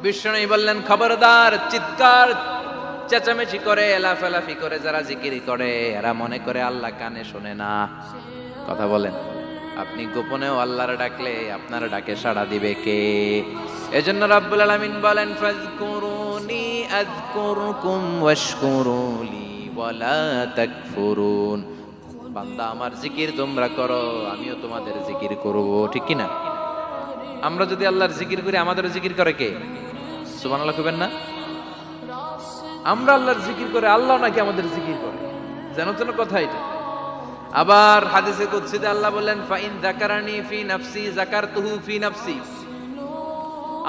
বিষ্ণু বললেন, খবরদার, চিৎকার চেঁচামেচি করে লাফালাফি করে যারা জিকির করে এরা মনে করে আল্লাহ কানে শোনে না। কথা বলেন, আপনি গোপনেও আল্লাহর ডাকলে আপনার ডাকে সাড়া দিবে কে? এজন্য রাব্বুল আলামিন বলেন, ফাযকুরুনি আযকুরকুম ওয়াশকুরুলি ওয়ালা তাকফুরুন। বান্দা, আমার জিকির তোমরা করো, আমিও তোমাদের জিকির করব, ঠিক কি না? আমরা যদি আল্লাহর জিকির করি, আমাদের জিকির করে কে? সুবহানাল্লাহ কইবেন না? আমরা আল্লাহর জিকির করে, আল্লাহ নাকি আমাদের জিকির করে, জানো তো না কথা এটা। আবার হাদিসে কুদসিতে আল্লাহ বলেন, ফাইন যাকারানি ফি নাফসি যাকারতুহু ফি নাফসি।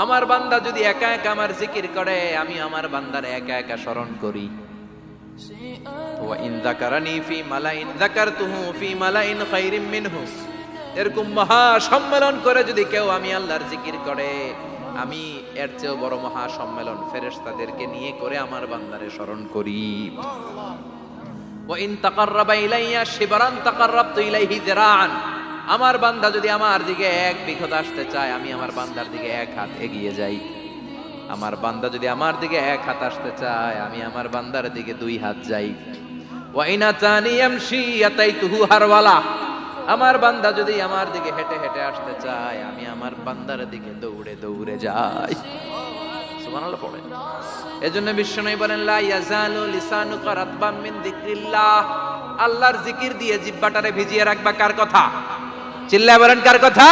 আমার বান্দা যদি একা একা আমার জিকির করে, আমি আমার বান্দার একা একা স্মরণ করি। ওয়া ইন যাকারানি ফি মালাইন যাকারতুহু ফি মালাইন খায়রিম মিনহু। এরকম মহা সম্মেলন করে যদি কেউ আমি আল্লাহর জিকির করে, আমি এর চেয়েও বড় মহা সম্মেলন ফেরেশতাদেরকে নিয়ে করে আমার বান্দারে স্মরণ করি। ওয়া ইন তাকাররাবা ইলাইয়া শিবরান তাকাররাবতু ইলাইহি যিরাআন। আমার বান্দা যদি আমার দিকে এক বিঘত আসতে চায়, আমি আমার বান্দার দিকে এক হাত এগিয়ে যাই। আমার বান্দা যদি আমার দিকে এক হাত আসতে চায়, আমি আমার বান্দার দিকে দুই হাত যাই। ওয়া ইন আতানি ইয়ামশি আতাইতুহু হারওয়ালা। আমার বান্দা যদি আমার দিকে হেঁটে হেঁটে আসতে চায়, আমি আমার বান্দার দিকে দৌড়ে দৌড়ে যাই। সুবহানাল্লাহ পড়ে। এজন্য বিষ্ণু বলেন, লা ইয়াজালু লিসানুকা রাতবাম মিন যিকরিল্লাহ। আল্লাহর জিকির দিয়ে জিহ্বাটারে ভিজিয়ে রাখবা। কার কথা? চিল্লায় বলেন, কার কথা?